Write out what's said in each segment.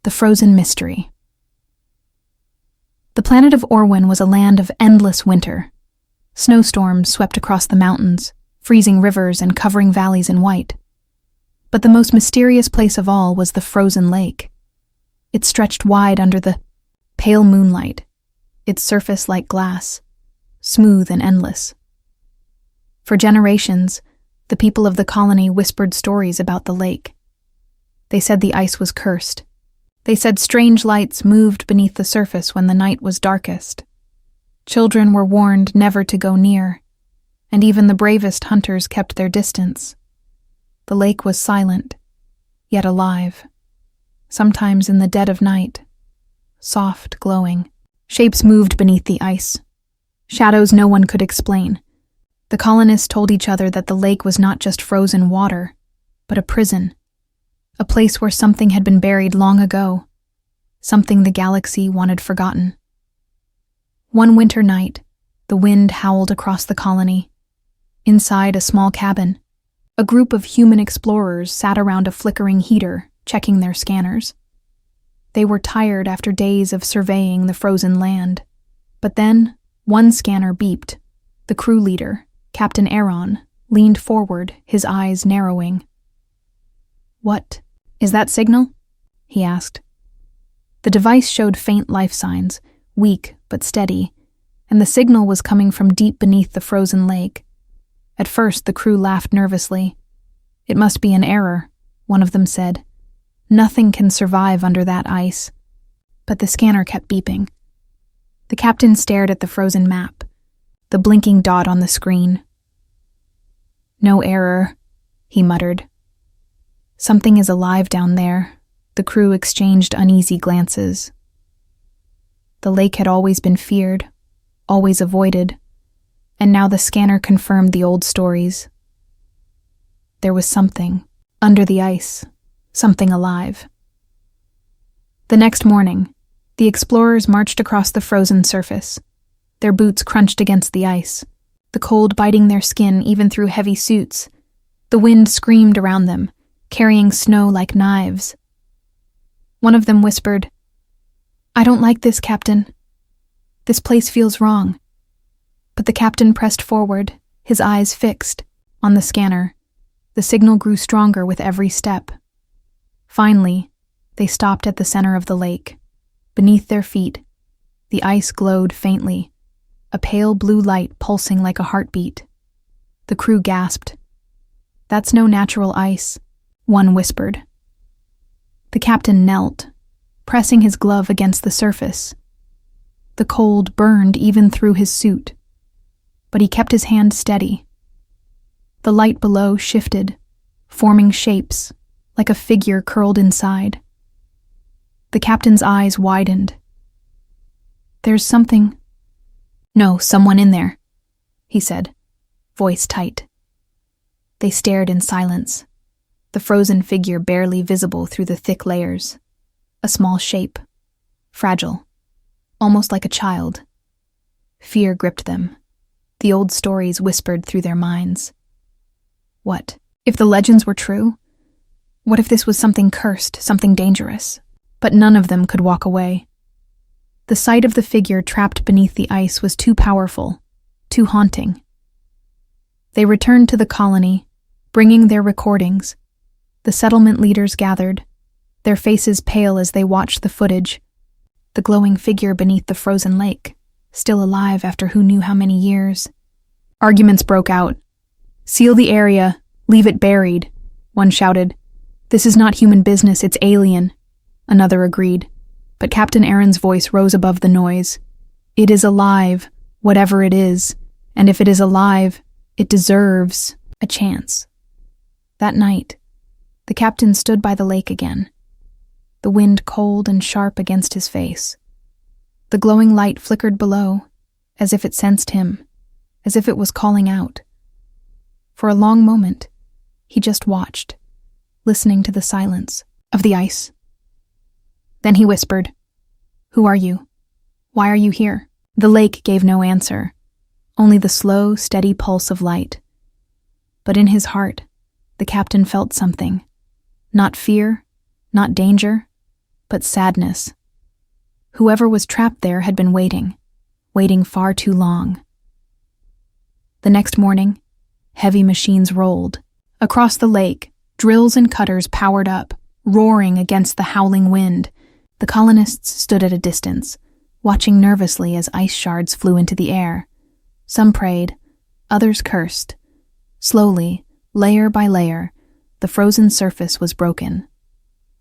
The Frozen Mystery. The planet of Orwin was a land of endless winter. Snowstorms swept across the mountains, freezing rivers and covering valleys in white. But the most mysterious place of all was the frozen lake. It stretched wide under the pale moonlight, its surface like glass, smooth and endless. For generations, the people of the colony whispered stories about the lake. They said the ice was cursed. They said strange lights moved beneath the surface when the night was darkest. Children were warned never to go near, and even the bravest hunters kept their distance. The lake was silent, yet alive. Sometimes in the dead of night, soft, glowing. Shapes moved beneath the ice. Shadows no one could explain. The colonists told each other that the lake was not just frozen water, but a prison. A place where something had been buried long ago, something the galaxy wanted forgotten. One winter night, the wind howled across the colony. Inside a small cabin, a group of human explorers sat around a flickering heater, checking their scanners. They were tired after days of surveying the frozen land. But then, one scanner beeped. The crew leader, Captain Aaron, leaned forward, his eyes narrowing. "What is that signal?" he asked. The device showed faint life signs, weak but steady, and the signal was coming from deep beneath the frozen lake. At first, the crew laughed nervously. "It must be an error," one of them said. "Nothing can survive under that ice." But the scanner kept beeping. The captain stared at the frozen map, the blinking dot on the screen. "No error," he muttered. "Something is alive down there." The crew exchanged uneasy glances. The lake had always been feared, always avoided, and now the scanner confirmed the old stories. There was something under the ice, something alive. The next morning, the explorers marched across the frozen surface. Their boots crunched against the ice, the cold biting their skin even through heavy suits. The wind screamed around them, carrying snow like knives. One of them whispered, "I don't like this, Captain. This place feels wrong." But the captain pressed forward, his eyes fixed on the scanner. The signal grew stronger with every step. Finally, they stopped at the center of the lake. Beneath their feet, the ice glowed faintly, a pale blue light pulsing like a heartbeat. The crew gasped. "That's no natural ice," one whispered. The captain knelt, pressing his glove against the surface. The cold burned even through his suit, but he kept his hand steady. The light below shifted, forming shapes, like a figure curled inside. The captain's eyes widened. "There's something—" "No, someone in there," he said, voice tight. They stared in silence, the frozen figure barely visible through the thick layers. A small shape, fragile, almost like a child. Fear gripped them. The old stories whispered through their minds. What if the legends were true? What if this was something cursed, something dangerous? But none of them could walk away. The sight of the figure trapped beneath the ice was too powerful, too haunting. They returned to the colony, bringing their recordings. The settlement leaders gathered, their faces pale as they watched the footage. The glowing figure beneath the frozen lake, still alive after who knew how many years. Arguments broke out. "Seal the area, leave it buried," one shouted. "This is not human business, it's alien," another agreed. But Captain Aaron's voice rose above the noise. "It is alive, whatever it is, and if it is alive, it deserves a chance." That night, the captain stood by the lake again, the wind cold and sharp against his face. The glowing light flickered below, as if it sensed him, as if it was calling out. For a long moment, he just watched, listening to the silence of the ice. Then he whispered, "Who are you? Why are you here?" The lake gave no answer, only the slow, steady pulse of light. But in his heart, the captain felt something. Not fear, not danger, but sadness. Whoever was trapped there had been waiting far too long. The next morning, heavy machines rolled. Across the lake, drills and cutters powered up, roaring against the howling wind. The colonists stood at a distance, watching nervously as ice shards flew into the air. Some prayed, others cursed. Slowly, layer by layer, the frozen surface was broken.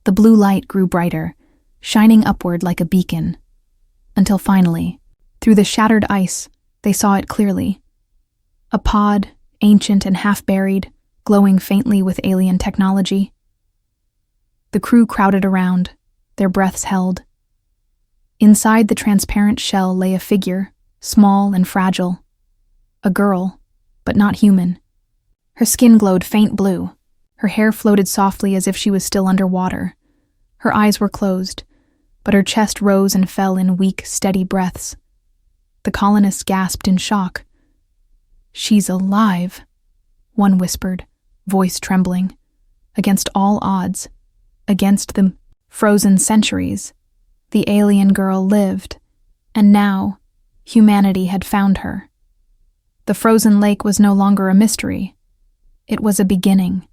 The blue light grew brighter, shining upward like a beacon. Until finally, through the shattered ice, they saw it clearly. A pod, ancient and half-buried, glowing faintly with alien technology. The crew crowded around, their breaths held. Inside the transparent shell lay a figure, small and fragile. A girl, but not human. Her skin glowed faint blue. Her hair floated softly as if she was still underwater. Her eyes were closed, but her chest rose and fell in weak, steady breaths. The colonists gasped in shock. "She's alive," one whispered, voice trembling. Against all odds, against the frozen centuries, the alien girl lived, and now humanity had found her. The frozen lake was no longer a mystery. It was a beginning.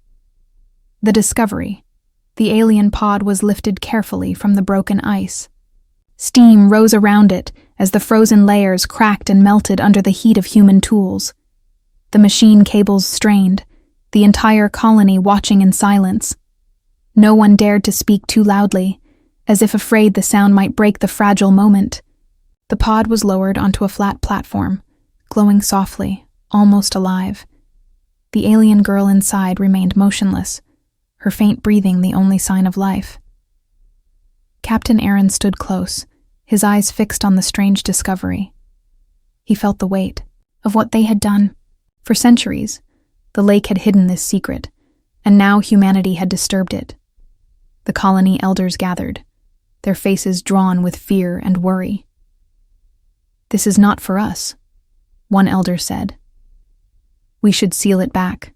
The discovery. The alien pod was lifted carefully from the broken ice. Steam rose around it as the frozen layers cracked and melted under the heat of human tools. The machine cables strained, the entire colony watching in silence. No one dared to speak too loudly, as if afraid the sound might break the fragile moment. The pod was lowered onto a flat platform, glowing softly, almost alive. The alien girl inside remained motionless, her faint breathing the only sign of life. Captain Aaron stood close, his eyes fixed on the strange discovery. He felt the weight of what they had done. For centuries, the lake had hidden this secret, and now humanity had disturbed it. The colony elders gathered, their faces drawn with fear and worry. "This is not for us," one elder said. "We should seal it back,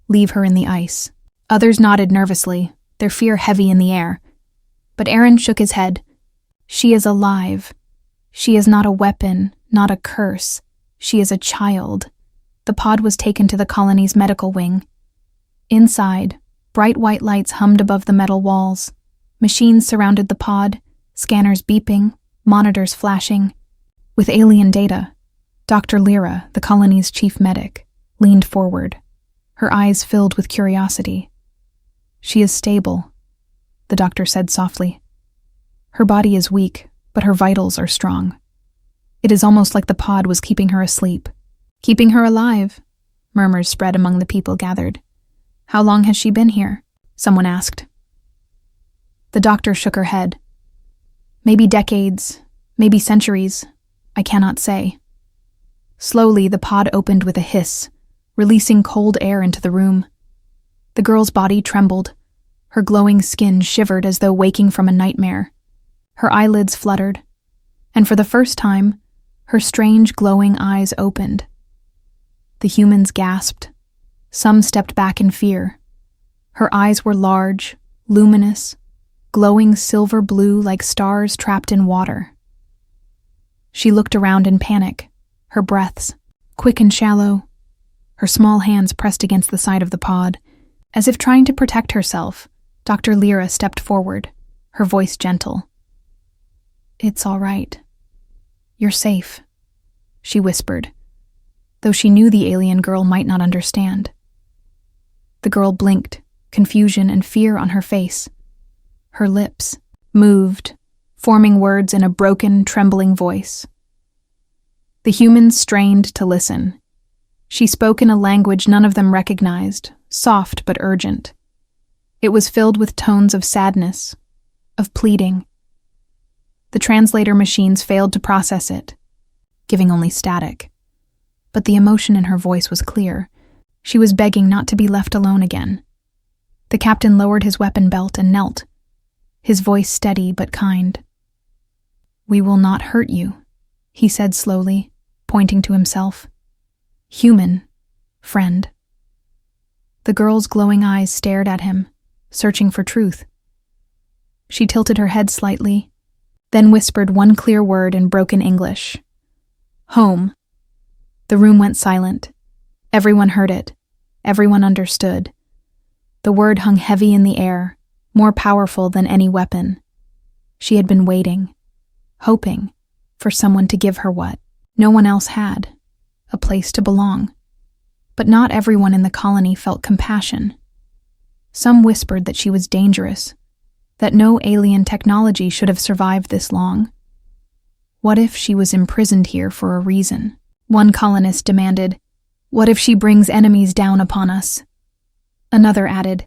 leave her in the ice." Others nodded nervously, their fear heavy in the air. But Aaron shook his head. "She is alive. She is not a weapon, not a curse. She is a child." The pod was taken to the colony's medical wing. Inside, bright white lights hummed above the metal walls. Machines surrounded the pod, scanners beeping, monitors flashing. With alien data, Dr. Lyra, the colony's chief medic, leaned forward, her eyes filled with curiosity. "She is stable," the doctor said softly. "Her body is weak, but her vitals are strong. It is almost like the pod was keeping her asleep. Keeping her alive," murmurs spread among the people gathered. "How long has she been here?" someone asked. The doctor shook her head. "Maybe decades, maybe centuries. I cannot say." Slowly, the pod opened with a hiss, releasing cold air into the room. The girl's body trembled. Her glowing skin shivered as though waking from a nightmare. Her eyelids fluttered, and for the first time, her strange glowing eyes opened. The humans gasped. Some stepped back in fear. Her eyes were large, luminous, glowing silver blue like stars trapped in water. She looked around in panic, her breaths quick and shallow, her small hands pressed against the side of the pod. As if trying to protect herself, Dr. Lyra stepped forward, her voice gentle. "It's all right. You're safe," she whispered, though she knew the alien girl might not understand. The girl blinked, confusion and fear on her face. Her lips moved, forming words in a broken, trembling voice. The humans strained to listen. She spoke in a language none of them recognized, soft but urgent. It was filled with tones of sadness, of pleading. The translator machines failed to process it, giving only static. But the emotion in her voice was clear. She was begging not to be left alone again. The captain lowered his weapon belt and knelt, his voice steady but kind. "We will not hurt you," he said slowly, pointing to himself. "Human, friend." The girl's glowing eyes stared at him, searching for truth. She tilted her head slightly, then whispered one clear word in broken English. Home. The room went silent. Everyone heard it. Everyone understood. The word hung heavy in the air, more powerful than any weapon. She had been waiting, hoping, for someone to give her what no one else had, a place to belong. But not everyone in the colony felt compassion. Some whispered that she was dangerous, that no alien technology should have survived this long. What if she was imprisoned here for a reason? One colonist demanded, "What if she brings enemies down upon us?" Another added.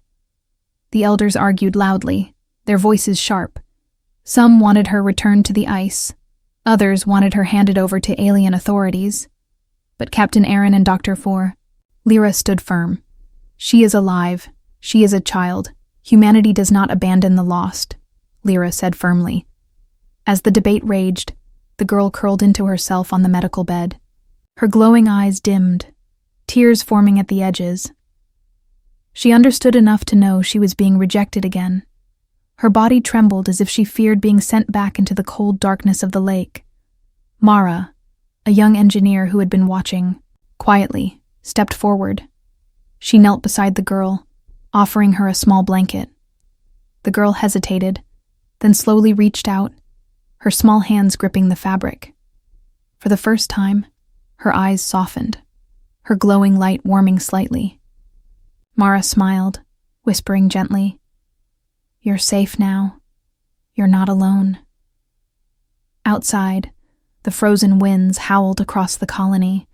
The elders argued loudly, their voices sharp. Some wanted her returned to the ice. Others wanted her handed over to alien authorities. But Captain Aaron and Dr. Lyra stood firm. She is alive. She is a child. Humanity does not abandon the lost, Lyra said firmly. As the debate raged, the girl curled into herself on the medical bed. Her glowing eyes dimmed, tears forming at the edges. She understood enough to know she was being rejected again. Her body trembled as if she feared being sent back into the cold darkness of the lake. Mara, a young engineer who had been watching, quietly stepped forward. She knelt beside the girl, offering her a small blanket. The girl hesitated, then slowly reached out, her small hands gripping the fabric. For the first time, her eyes softened, her glowing light warming slightly. Mara smiled, whispering gently, "You're safe now. You're not alone." Outside, the frozen winds howled across the colony,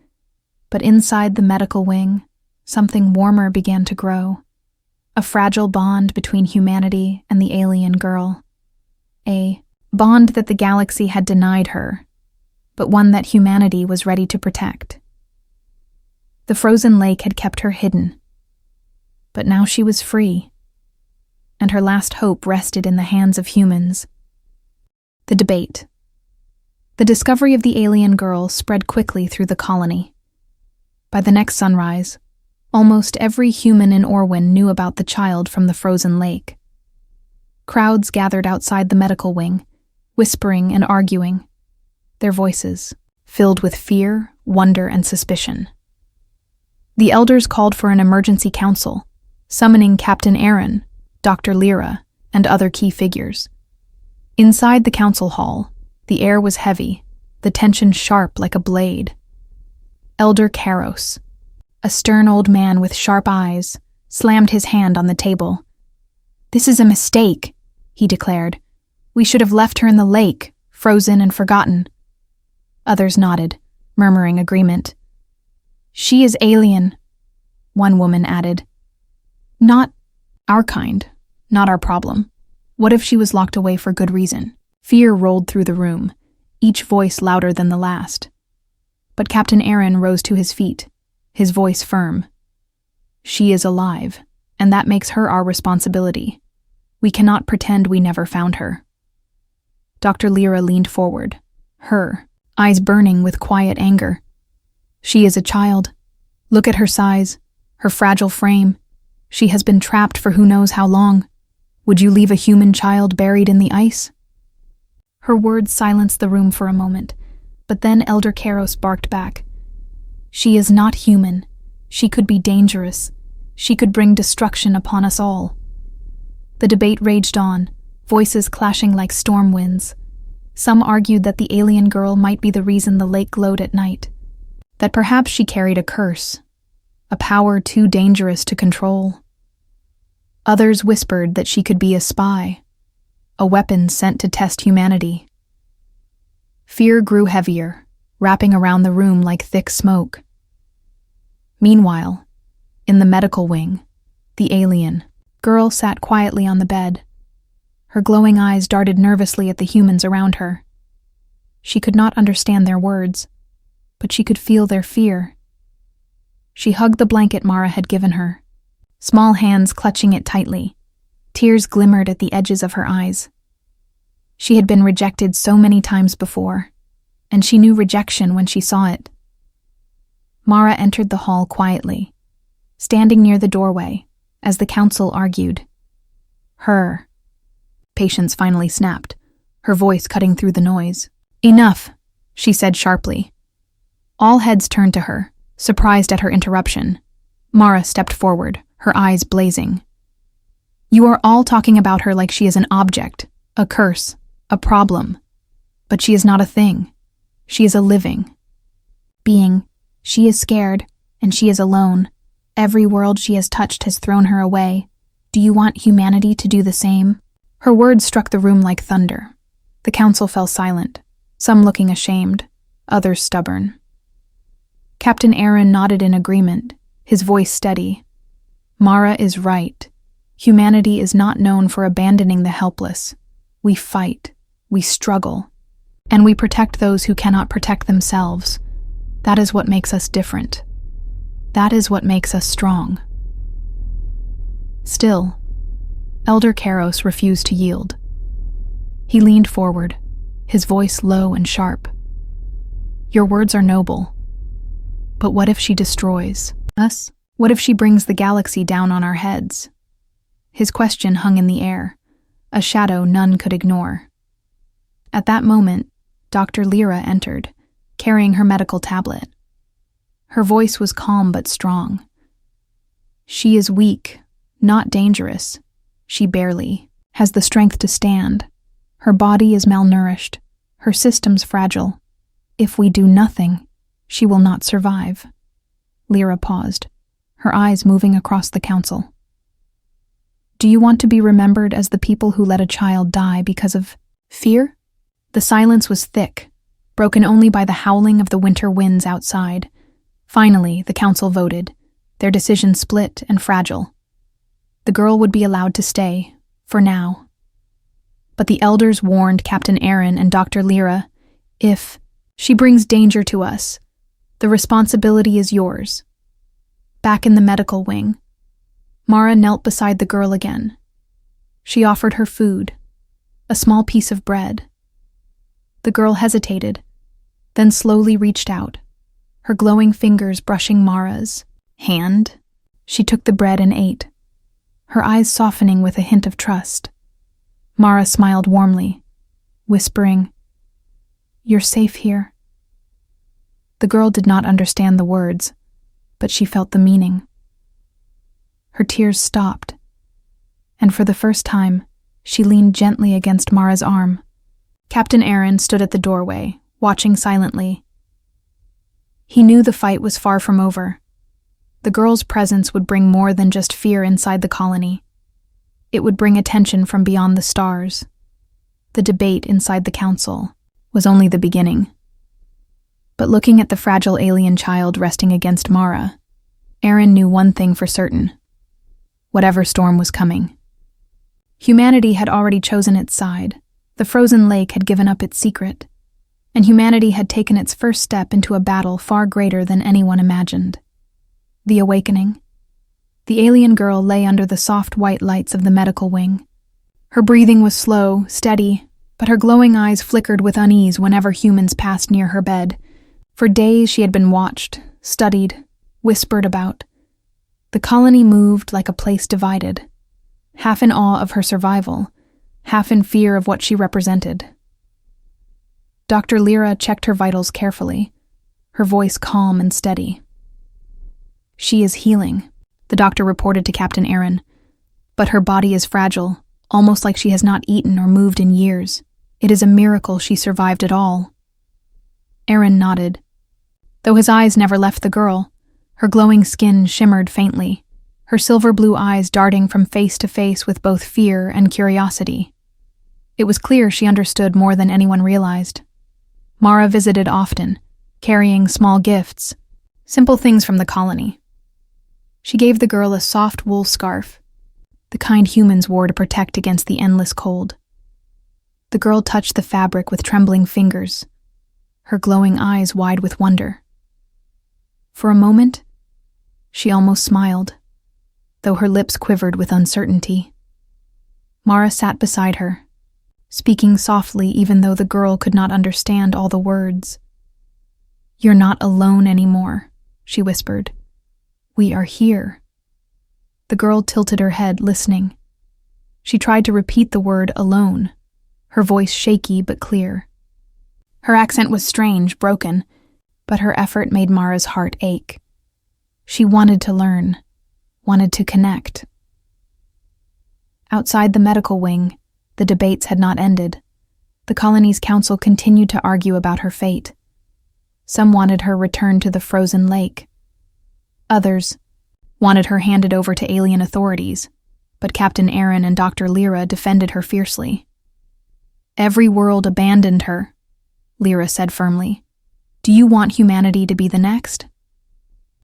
but inside the medical wing, something warmer began to grow. A fragile bond between humanity and the alien girl. A bond that the galaxy had denied her, but one that humanity was ready to protect. The frozen lake had kept her hidden, but now she was free, and her last hope rested in the hands of humans. The debate. The discovery of the alien girl spread quickly through the colony. By the next sunrise, almost every human in Orwin knew about the child from the frozen lake. Crowds gathered outside the medical wing, whispering and arguing, their voices filled with fear, wonder, and suspicion. The elders called for an emergency council, summoning Captain Aaron, Dr. Lyra, and other key figures. Inside the council hall, the air was heavy, the tension sharp like a blade. Elder Karos, a stern old man with sharp eyes, slammed his hand on the table. "This is a mistake," he declared. "We should have left her in the lake, frozen and forgotten." Others nodded, murmuring agreement. "She is alien," one woman added. "Not our kind, not our problem. What if she was locked away for good reason?" Fear rolled through the room, each voice louder than the last. But Captain Aaron rose to his feet, his voice firm. "She is alive, and that makes her our responsibility. We cannot pretend we never found her." Dr. Lyra leaned forward, her eyes burning with quiet anger. "She is a child. Look at her size, her fragile frame. She has been trapped for who knows how long. Would you leave a human child buried in the ice?" Her words silenced the room for a moment, but then Elder Karos barked back. "She is not human. She could be dangerous. She could bring destruction upon us all." The debate raged on, voices clashing like storm winds. Some argued that the alien girl might be the reason the lake glowed at night, that perhaps she carried a curse, a power too dangerous to control. Others whispered that she could be a spy, a weapon sent to test humanity. Fear grew heavier, wrapping around the room like thick smoke. Meanwhile, in the medical wing, the alien girl sat quietly on the bed. Her glowing eyes darted nervously at the humans around her. She could not understand their words, but she could feel their fear. She hugged the blanket Mara had given her, small hands clutching it tightly. Tears glimmered at the edges of her eyes. She had been rejected so many times before, and she knew rejection when she saw it. Mara entered the hall quietly, standing near the doorway as the council argued. Her Patience finally snapped, her voice cutting through the noise. "Enough," she said sharply. All heads turned to her, surprised at her interruption. Mara stepped forward, her eyes blazing. "You are all talking about her like she is an object, a curse, a problem. But she is not a thing. She is a living being. She is scared, and she is alone. Every world she has touched has thrown her away. Do you want humanity to do the same?" Her words struck the room like thunder. The council fell silent, some looking ashamed, others stubborn. Captain Aaron nodded in agreement, his voice steady. "Mara is right. Humanity is not known for abandoning the helpless. We fight, we struggle, and we protect those who cannot protect themselves. That is what makes us different. That is what makes us strong." Still, Elder Karos refused to yield. He leaned forward, his voice low and sharp. "Your words are noble. But what if she destroys us? What if she brings the galaxy down on our heads?" His question hung in the air, a shadow none could ignore. At that moment, Dr. Lyra entered, carrying her medical tablet. Her voice was calm but strong. "She is weak, not dangerous. She barely has the strength to stand. Her body is malnourished, her systems fragile. If we do nothing, she will not survive." Lyra paused, her eyes moving across the council. "Do you want to be remembered as the people who let a child die because of fear?" The silence was thick, broken only by the howling of the winter winds outside. Finally, the council voted, their decision split and fragile. The girl would be allowed to stay, for now. But the elders warned Captain Aaron and Dr. Lyra, "If she brings danger to us, the responsibility is yours." Back in the medical wing, Mara knelt beside the girl again. She offered her food, a small piece of bread. The girl hesitated, then slowly reached out, her glowing fingers brushing Mara's hand. She took the bread and ate, her eyes softening with a hint of trust. Mara smiled warmly, whispering, "You're safe here." The girl did not understand the words, but she felt the meaning. Her tears stopped, and for the first time, she leaned gently against Mara's arm. Captain Aaron stood at the doorway, watching silently. He knew the fight was far from over. The girl's presence would bring more than just fear inside the colony. It would bring attention from beyond the stars. The debate inside the council was only the beginning. But looking at the fragile alien child resting against Mara, Aaron knew one thing for certain. Whatever storm was coming, humanity had already chosen its side. The frozen lake had given up its secret, and humanity had taken its first step into a battle far greater than anyone imagined. The awakening. The alien girl lay under the soft white lights of the medical wing. Her breathing was slow, steady, but her glowing eyes flickered with unease whenever humans passed near her bed. For days she had been watched, studied, whispered about. The colony moved like a place divided, half in awe of her survival, half in fear of what she represented. Dr. Lyra checked her vitals carefully, her voice calm and steady. "She is healing," the doctor reported to Captain Aaron, "but her body is fragile, almost like she has not eaten or moved in years. It is a miracle she survived at all." Aaron nodded. Though his eyes never left the girl, her glowing skin shimmered faintly, her silver blue eyes darting from face to face with both fear and curiosity. It was clear she understood more than anyone realized. Mara visited often, carrying small gifts, simple things from the colony. She gave the girl a soft wool scarf, the kind humans wore to protect against the endless cold. The girl touched the fabric with trembling fingers, her glowing eyes wide with wonder. For a moment, she almost smiled, though her lips quivered with uncertainty. Mara sat beside her, speaking softly even though the girl could not understand all the words. "You're not alone anymore," she whispered. "We are here." The girl tilted her head, listening. She tried to repeat the word alone, her voice shaky but clear. Her accent was strange, broken, but her effort made Mara's heart ache. She wanted to learn, wanted to connect. Outside the medical wing, the debates had not ended. The colony's council continued to argue about her fate. Some wanted her returned to the frozen lake. Others wanted her handed over to alien authorities, but Captain Aaron and Dr. Lyra defended her fiercely. "Every world abandoned her," Lyra said firmly. "Do you want humanity to be the next?"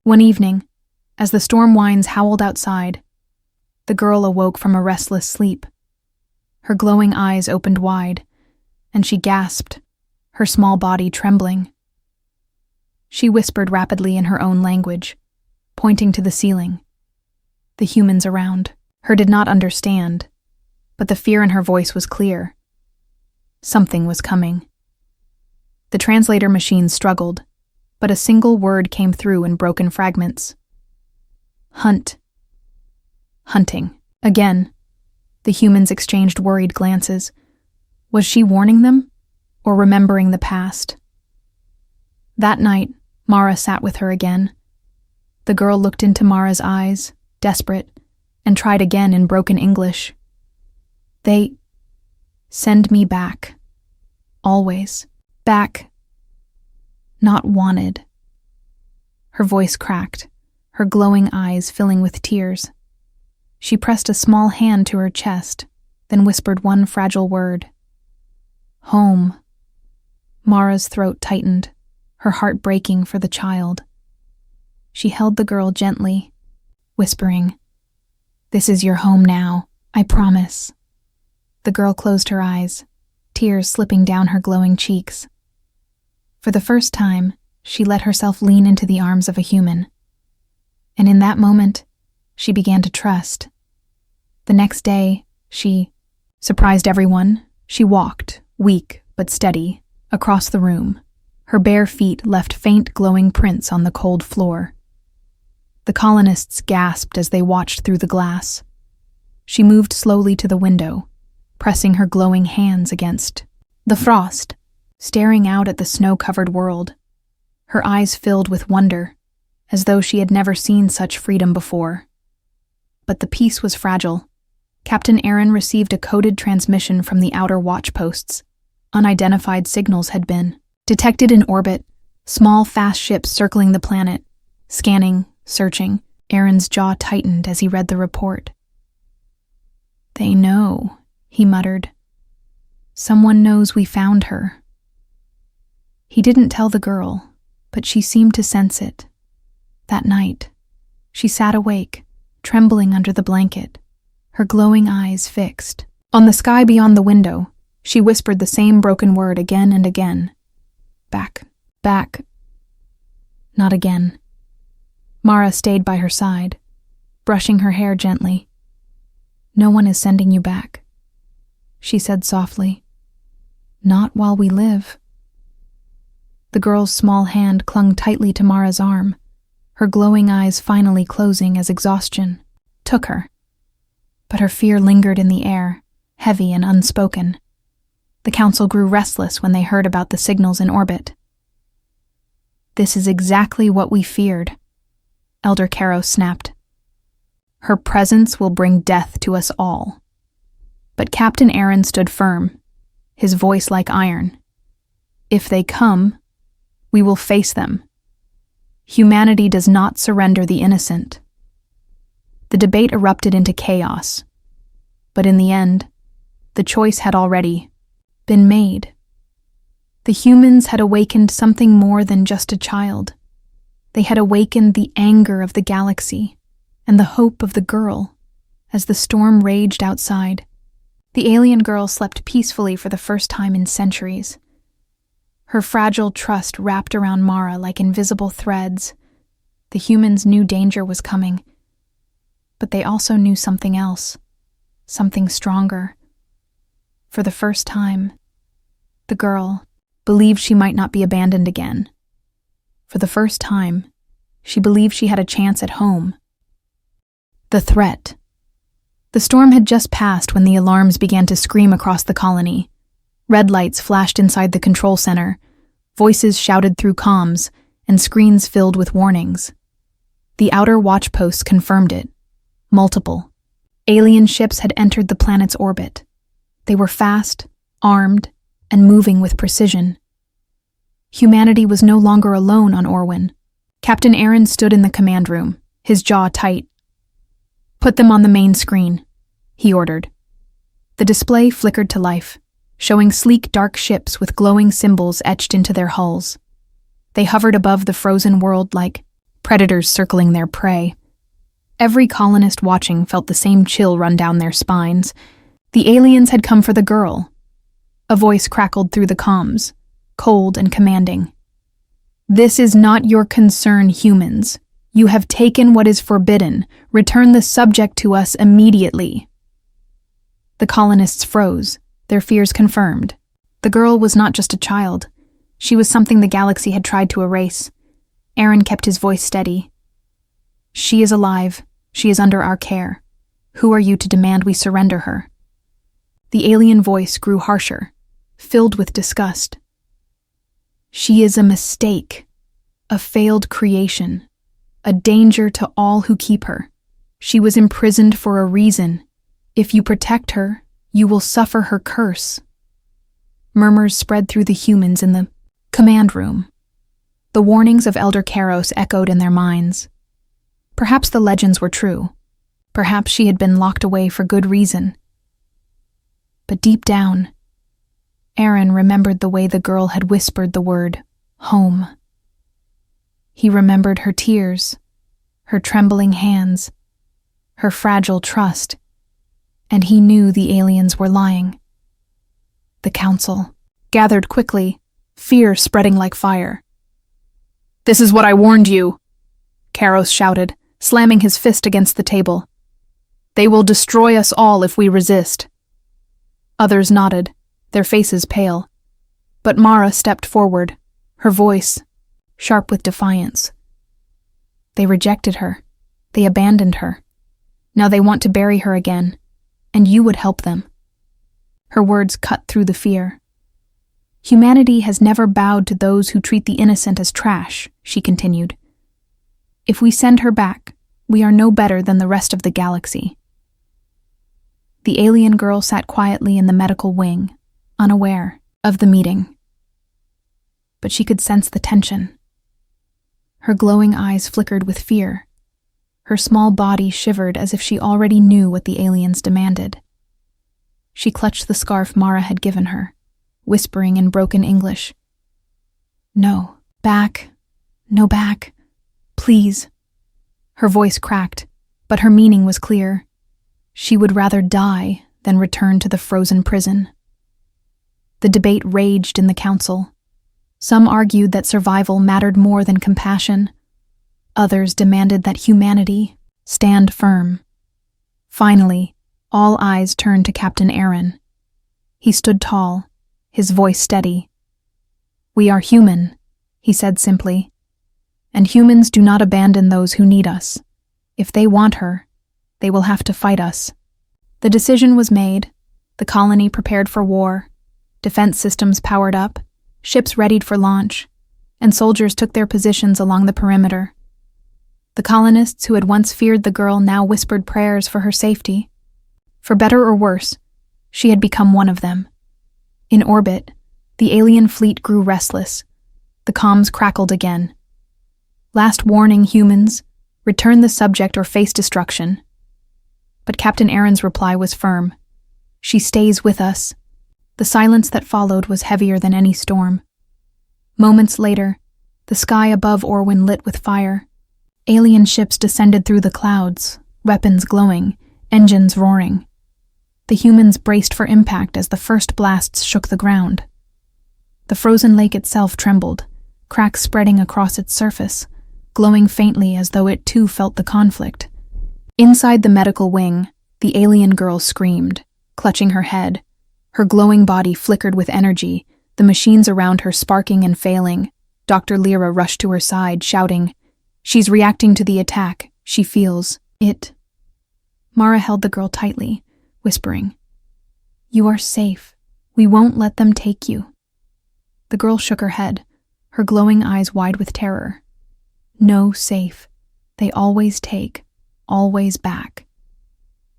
One evening, as the storm winds howled outside, the girl awoke from a restless sleep. Her glowing eyes opened wide, and she gasped, her small body trembling. She whispered rapidly in her own language, pointing to the ceiling. The humans around her did not understand, but the fear in her voice was clear. Something was coming. The translator machine struggled, but a single word came through in broken fragments. Hunt. Hunting. Again, the humans exchanged worried glances. Was she warning them, or remembering the past? That night, Mara sat with her again. The girl looked into Mara's eyes, desperate, and tried again in broken English. "They send me back. Always. Back. Not wanted." Her voice cracked, her glowing eyes filling with tears. She pressed a small hand to her chest, then whispered one fragile word. "Home." Mara's throat tightened, her heart breaking for the child. She held the girl gently, whispering, "This is your home now, I promise." The girl closed her eyes, tears slipping down her glowing cheeks. For the first time, she let herself lean into the arms of a human. And in that moment, she began to trust. The next day, she surprised everyone. She walked, weak but steady, across the room. Her bare feet left faint glowing prints on the cold floor. The colonists gasped as they watched through the glass. She moved slowly to the window, pressing her glowing hands against the frost, staring out at the snow-covered world. Her eyes filled with wonder, as though she had never seen such freedom before. But the peace was fragile. Captain Aaron received a coded transmission from the outer watch posts. Unidentified signals had been detected in orbit, small, fast ships circling the planet, scanning, searching. Aaron's jaw tightened as he read the report. "They know," he muttered. "Someone knows we found her." He didn't tell the girl, but she seemed to sense it. That night, she sat awake, trembling under the blanket, her glowing eyes fixed. On the sky beyond the window, she whispered the same broken word again and again. "Back, back." Not again. Mara stayed by her side, brushing her hair gently. "No one is sending you back," she said softly. "Not while we live." The girl's small hand clung tightly to Mara's arm, her glowing eyes finally closing as exhaustion took her. But her fear lingered in the air, heavy and unspoken. The council grew restless when they heard about the signals in orbit. "This is exactly what we feared," Elder Caro snapped. "Her presence will bring death to us all." But Captain Aaron stood firm, his voice like iron. "If they come, we will face them. Humanity does not surrender the innocent." The debate erupted into chaos, but in the end, the choice had already been made. The humans had awakened something more than just a child. They had awakened the anger of the galaxy and the hope of the girl as the storm raged outside. The alien girl slept peacefully for the first time in centuries. Her fragile trust wrapped around Mara like invisible threads. The humans knew danger was coming, but they also knew something else, something stronger. For the first time, the girl believed she might not be abandoned again. For the first time, she believed she had a chance at home. The threat The storm had just passed when the alarms began to scream across the colony. Red lights flashed inside the control center, voices shouted through comms, and screens filled with warnings. The outer watch posts confirmed it. Multiple. Alien ships had entered the planet's orbit. They were fast, armed, and moving with precision. Humanity was no longer alone on Orwin. Captain Aaron stood in the command room, his jaw tight. "Put them on the main screen," he ordered. The display flickered to life, showing sleek dark ships with glowing symbols etched into their hulls. They hovered above the frozen world like predators circling their prey. Every colonist watching felt the same chill run down their spines. The aliens had come for the girl. A voice crackled through the comms, cold and commanding. "This is not your concern, humans. You have taken what is forbidden. Return the subject to us immediately." The colonists froze, their fears confirmed. The girl was not just a child. She was something the galaxy had tried to erase. Aaron kept his voice steady. "She is alive. She is under our care. Who are you to demand we surrender her?" The alien voice grew harsher, filled with disgust. "She is a mistake, a failed creation, a danger to all who keep her. She was imprisoned for a reason. If you protect her, you will suffer her curse." Murmurs spread through the humans in the command room. The warnings of Elder Karos echoed in their minds. Perhaps the legends were true. Perhaps she had been locked away for good reason. But deep down, Aaron remembered the way the girl had whispered the word home. He remembered her tears, her trembling hands, her fragile trust, and he knew the aliens were lying. The council gathered quickly, fear spreading like fire. "This is what I warned you," Karos shouted, slamming his fist against the table. "They will destroy us all if we resist." Others nodded, their faces pale. But Mara stepped forward, her voice sharp with defiance. "They rejected her. They abandoned her. Now they want to bury her again, and you would help them." Her words cut through the fear. "Humanity has never bowed to those who treat the innocent as trash," she continued. "If we send her back, we are no better than the rest of the galaxy." The alien girl sat quietly in the medical wing, unaware of the meeting. But she could sense the tension. Her glowing eyes flickered with fear. Her small body shivered as if she already knew what the aliens demanded. She clutched the scarf Mara had given her, whispering in broken English, "No, back, no back, please." Her voice cracked, but her meaning was clear. She would rather die than return to the frozen prison. The debate raged in the council. Some argued that survival mattered more than compassion. Others demanded that humanity stand firm. Finally, all eyes turned to Captain Aaron. He stood tall, his voice steady. "We are human," he said simply, "and humans do not abandon those who need us. If they want her, they will have to fight us." The decision was made, the colony prepared for war, defense systems powered up, ships readied for launch, and soldiers took their positions along the perimeter. The colonists who had once feared the girl now whispered prayers for her safety. For better or worse, she had become one of them. In orbit, the alien fleet grew restless. The comms crackled again. "Last warning, humans. Return the subject or face destruction." But Captain Aaron's reply was firm. "She stays with us." The silence that followed was heavier than any storm. Moments later, the sky above Orwin lit with fire. Alien ships descended through the clouds, weapons glowing, engines roaring. The humans braced for impact as the first blasts shook the ground. The frozen lake itself trembled, cracks spreading across its surface, glowing faintly as though it too felt the conflict. Inside the medical wing, the alien girl screamed, clutching her head. Her glowing body flickered with energy, the machines around her sparking and failing. Dr. Lyra rushed to her side, shouting, "She's reacting to the attack. She feels it." Mara held the girl tightly, whispering, "You are safe. We won't let them take you." The girl shook her head, her glowing eyes wide with terror. "No safe. They always take, always back."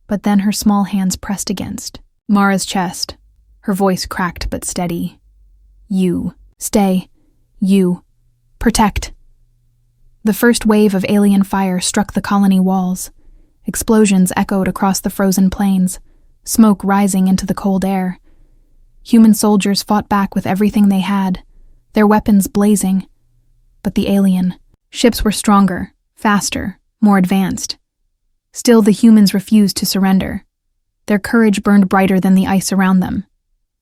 But then her small hands pressed against Mara's chest, her voice cracked but steady. "You. Stay. You. Protect." The first wave of alien fire struck the colony walls. Explosions echoed across the frozen plains, smoke rising into the cold air. Human soldiers fought back with everything they had, their weapons blazing. But the alien ships were stronger, faster, more advanced. Still, the humans refused to surrender. Their courage burned brighter than the ice around them.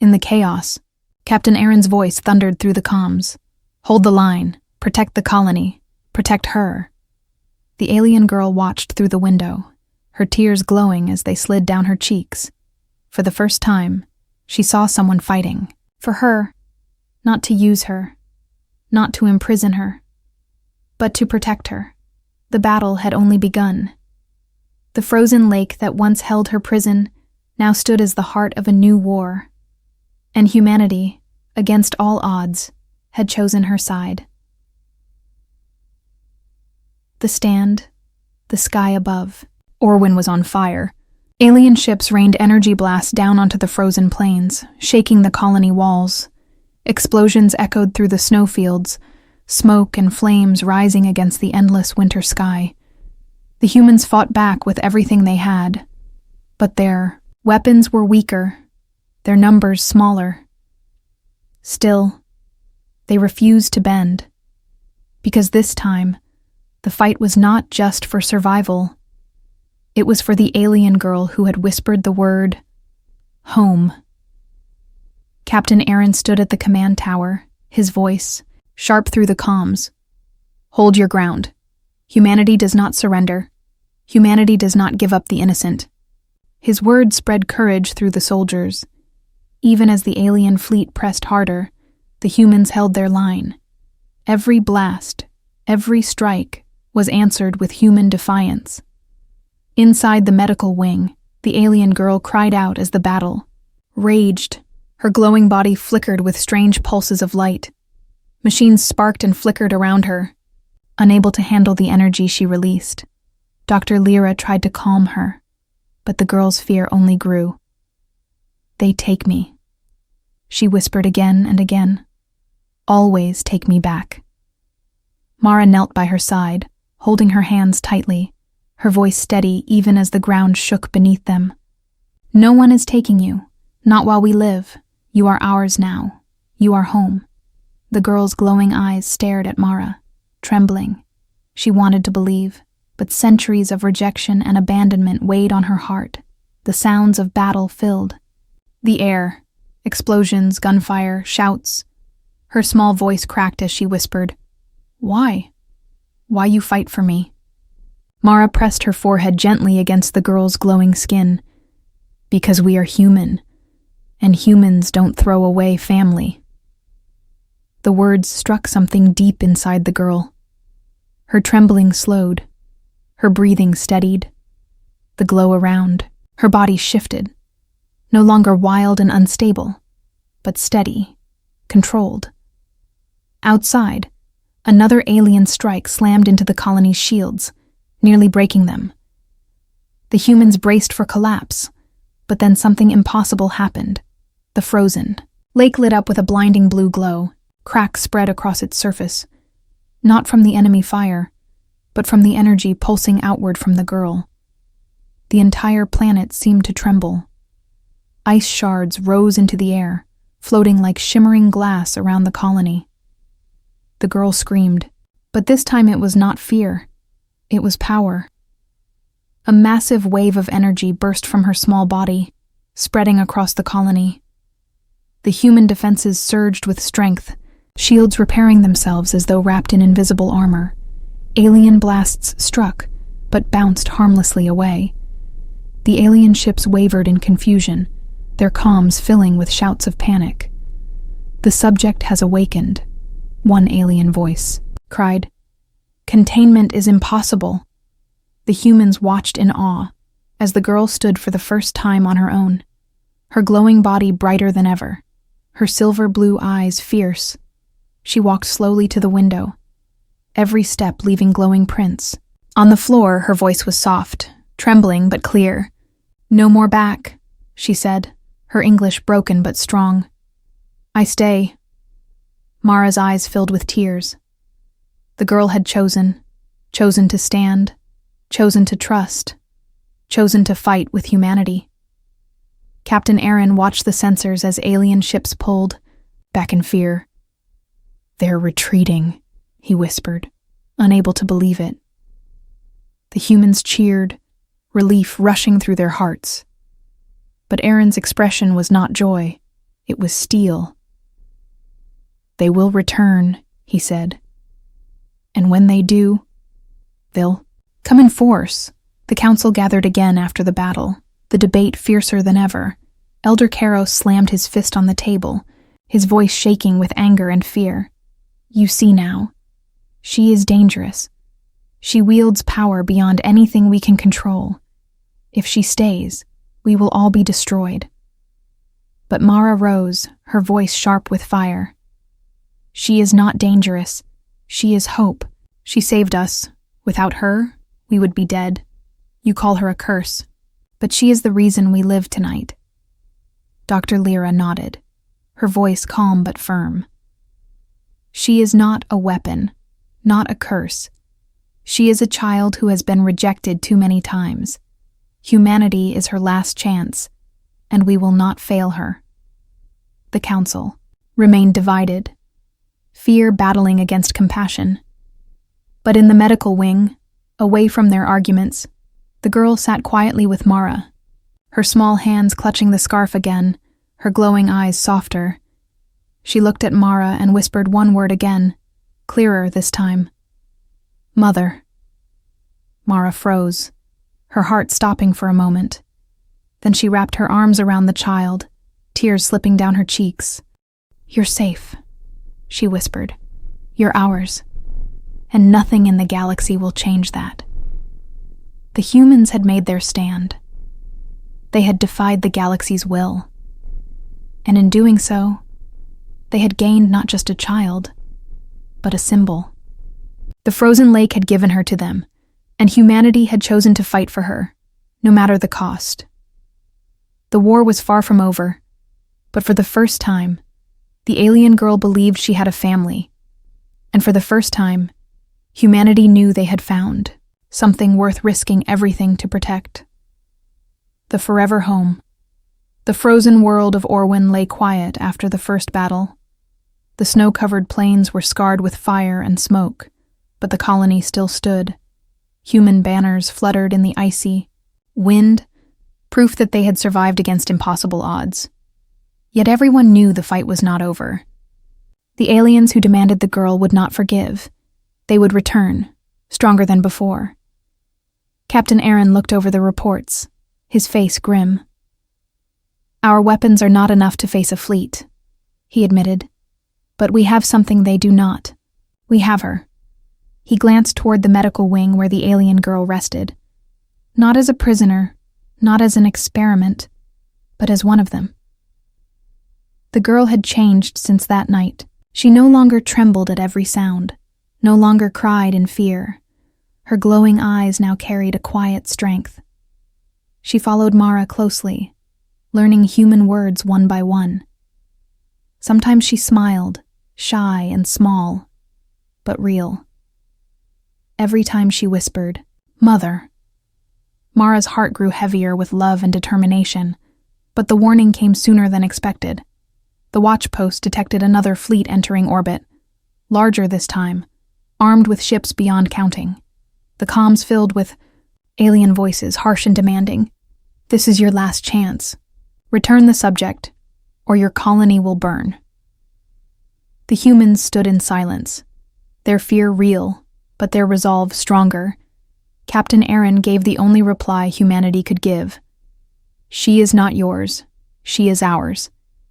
In the chaos, Captain Aaron's voice thundered through the comms. "Hold the line. Protect the colony. Protect her." The alien girl watched through the window, her tears glowing as they slid down her cheeks. For the first time, she saw someone fighting. For her, not to use her, not to imprison her, but to protect her. The battle had only begun. The frozen lake that once held her prison now stood as the heart of a new war. And humanity, against all odds, had chosen her side. The stand, the sky above. Orwin was on fire. Alien ships rained energy blasts down onto the frozen plains, shaking the colony walls. Explosions echoed through the snowfields, smoke and flames rising against the endless winter sky. The humans fought back with everything they had, but their weapons were weaker, their numbers smaller. Still, they refused to bend, because this time, the fight was not just for survival. It was for the alien girl who had whispered the word, home. Captain Aaron stood at the command tower, his voice sharp through the comms. "Hold your ground. Humanity does not surrender. Humanity does not give up the innocent." His words spread courage through the soldiers. Even as the alien fleet pressed harder, the humans held their line. Every blast, every strike, was answered with human defiance. Inside the medical wing, the alien girl cried out as the battle raged. Her glowing body flickered with strange pulses of light. Machines sparked and flickered around her, unable to handle the energy she released. Dr. Lyra tried to calm her, but the girl's fear only grew. "They take me," she whispered again and again. "Always take me back." Mara knelt by her side, holding her hands tightly, her voice steady even as the ground shook beneath them. "No one is taking you, not while we live. You are ours now. You are home." The girl's glowing eyes stared at Mara, trembling. She wanted to believe, but centuries of rejection and abandonment weighed on her heart. The sounds of battle filled the air, explosions, gunfire, shouts. Her small voice cracked as she whispered, "Why? Why you fight for me?" Mara pressed her forehead gently against the girl's glowing skin. "Because we are human, and humans don't throw away family." The words struck something deep inside the girl. Her trembling slowed. Her breathing steadied. The glow around her body shifted, no longer wild and unstable, but steady, controlled. Outside, another alien strike slammed into the colony's shields, nearly breaking them. The humans braced for collapse, but then something impossible happened. The frozen lake lit up with a blinding blue glow. Cracks spread across its surface, not from the enemy fire, but from the energy pulsing outward from the girl. The entire planet seemed to tremble. Ice shards rose into the air, floating like shimmering glass around the colony. The girl screamed, but this time it was not fear. It was power. A massive wave of energy burst from her small body, spreading across the colony. The human defenses surged with strength, shields repairing themselves as though wrapped in invisible armor. Alien blasts struck, but bounced harmlessly away. The alien ships wavered in confusion, their comms filling with shouts of panic. "The subject has awakened," one alien voice cried. "Containment is impossible." The humans watched in awe, as the girl stood for the first time on her own, her glowing body brighter than ever, her silver blue eyes fierce. She walked slowly to the window, every step leaving glowing prints. On the floor, her voice was soft, trembling but clear. "No more back," she said, her English broken but strong. "I stay." Mara's eyes filled with tears. The girl had chosen to stand, chosen to trust, chosen to fight with humanity. Captain Aaron watched the sensors as alien ships pulled, back in fear. "They're retreating," he whispered, unable to believe it. The humans cheered, relief rushing through their hearts. But Aaron's expression was not joy, it was steel. "They will return," he said. "And when they do, they'll come in force." The council gathered again after the battle, the debate fiercer than ever. Elder Caros slammed his fist on the table, his voice shaking with anger and fear. "You see now. She is dangerous. She wields power beyond anything we can control. If she stays, we will all be destroyed." But Mara rose, her voice sharp with fire. "She is not dangerous. She is hope. She saved us. Without her, we would be dead. You call her a curse, but she is the reason we live tonight." Dr. Lyra nodded, her voice calm but firm. "She is not a weapon, not a curse. She is a child who has been rejected too many times. Humanity is her last chance, and we will not fail her." The council remained divided, fear battling against compassion. But in the medical wing, away from their arguments, the girl sat quietly with Mara, her small hands clutching the scarf again, her glowing eyes softer. She looked at Mara and whispered one word again, clearer this time. "Mother." Mara froze, her heart stopping for a moment. Then she wrapped her arms around the child, tears slipping down her cheeks. "You're safe," she whispered. "You're ours, and nothing in the galaxy will change that." The humans had made their stand. They had defied the galaxy's will. And in doing so, they had gained not just a child, but a symbol. The frozen lake had given her to them, and humanity had chosen to fight for her, no matter the cost. The war was far from over, but for the first time, the alien girl believed she had a family, and for the first time, humanity knew they had found something worth risking everything to protect. The forever home. The frozen world of Orwin lay quiet after the first battle. The snow-covered plains were scarred with fire and smoke, but the colony still stood. Human banners fluttered in the icy wind, proof that they had survived against impossible odds. Yet everyone knew the fight was not over. The aliens who demanded the girl would not forgive. They would return, stronger than before. Captain Aaron looked over the reports, his face grim. "Our weapons are not enough to face a fleet," he admitted. "But we have something they do not. We have her." He glanced toward the medical wing where the alien girl rested. Not as a prisoner, not as an experiment, but as one of them. The girl had changed since that night. She no longer trembled at every sound, no longer cried in fear. Her glowing eyes now carried a quiet strength. She followed Mara closely, learning human words one by one. Sometimes she smiled, shy and small, but real. Every time she whispered, "Mother." Mara's heart grew heavier with love and determination, but the warning came sooner than expected. The watch post detected another fleet entering orbit, larger this time, armed with ships beyond counting. The comms filled with alien voices, harsh and demanding. "This is your last chance. Return the subject, or your colony will burn." The humans stood in silence, their fear real, but their resolve stronger. Captain Aaron gave the only reply humanity could give. "She is not yours. She is ours.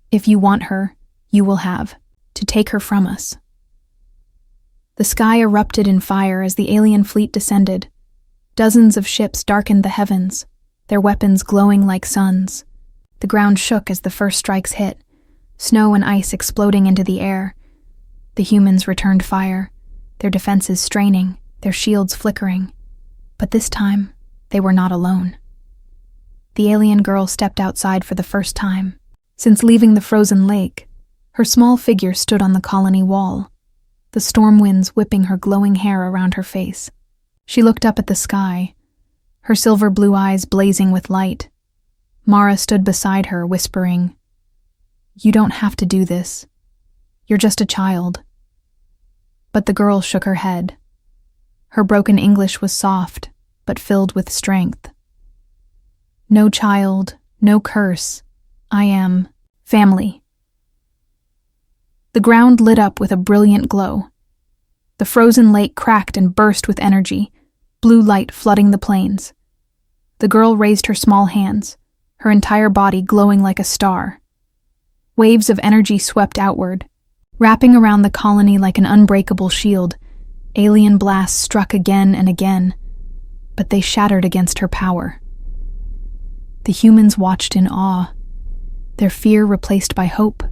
If you want her, you will have to take her from us." The sky erupted in fire as the alien fleet descended. Dozens of ships darkened the heavens, their weapons glowing like suns. The ground shook as the first strikes hit, snow and ice exploding into the air. The humans returned fire, their defenses straining, their shields flickering. But this time, they were not alone. The alien girl stepped outside for the first time. Since leaving the frozen lake, her small figure stood on the colony wall, the storm winds whipping her glowing hair around her face. She looked up at the sky, her silver blue eyes blazing with light. Mara stood beside her, whispering, "You don't have to do this. You're just a child." But the girl shook her head. Her broken English was soft, but filled with strength. "No child, no curse. I am family." The ground lit up with a brilliant glow. The frozen lake cracked and burst with energy, blue light flooding the plains. The girl raised her small hands, her entire body glowing like a star. Waves of energy swept outward, wrapping around the colony like an unbreakable shield. Alien blasts struck again and again, but they shattered against her power. The humans watched in awe, their fear replaced by hope.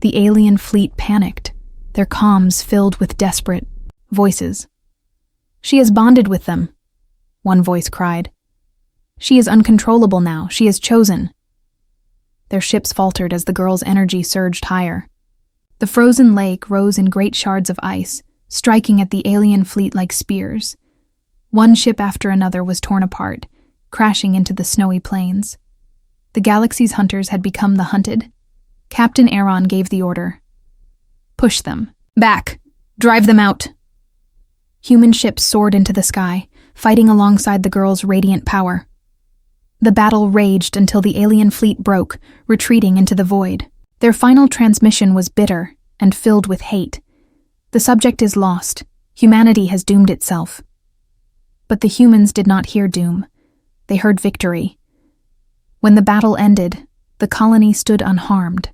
The alien fleet panicked, their comms filled with desperate voices. "She has bonded with them," one voice cried. "She is uncontrollable now. She has chosen." Their ships faltered as the girl's energy surged higher. The frozen lake rose in great shards of ice, striking at the alien fleet like spears. One ship after another was torn apart, crashing into the snowy plains. The galaxy's hunters had become the hunted. Captain Aaron gave the order. "Push them. Back. Drive them out." Human ships soared into the sky, fighting alongside the girl's radiant power. The battle raged until the alien fleet broke, retreating into the void. Their final transmission was bitter and filled with hate. "The subject is lost. Humanity has doomed itself." But the humans did not hear doom. They heard victory. When the battle ended, the colony stood unharmed.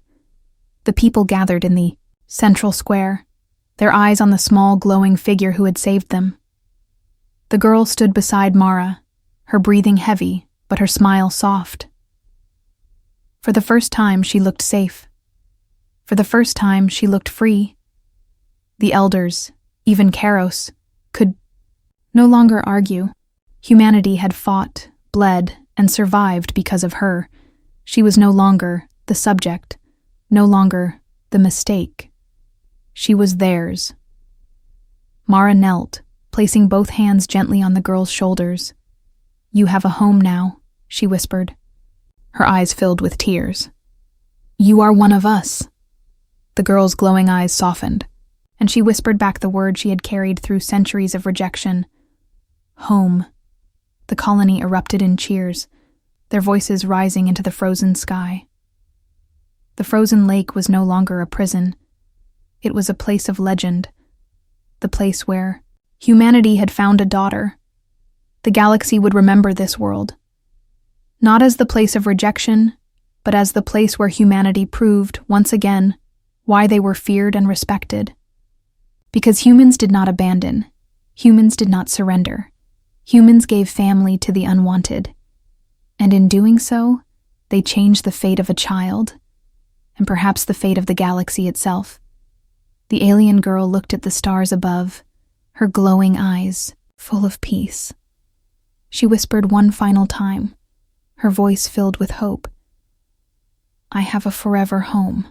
The people gathered in the central square, their eyes on the small glowing figure who had saved them. The girl stood beside Mara, her breathing heavy, but her smile soft. For the first time, she looked safe. For the first time, she looked free. The elders, even Karos, could no longer argue. Humanity had fought, bled, and survived because of her. She was no longer the subject, no longer the mistake. She was theirs. Mara knelt, placing both hands gently on the girl's shoulders. "You have a home now," she whispered, her eyes filled with tears. "You are one of us." The girl's glowing eyes softened, and she whispered back the word she had carried through centuries of rejection. "Home." The colony erupted in cheers, their voices rising into the frozen sky. The frozen lake was no longer a prison. It was a place of legend, the place where humanity had found a daughter. The galaxy would remember this world, not as the place of rejection, but as the place where humanity proved, once again, why they were feared and respected. Because humans did not abandon, humans did not surrender. Humans gave family to the unwanted, and in doing so, they changed the fate of a child, and perhaps the fate of the galaxy itself. The alien girl looked at the stars above, her glowing eyes full of peace. She whispered one final time, her voice filled with hope. "I have a forever home."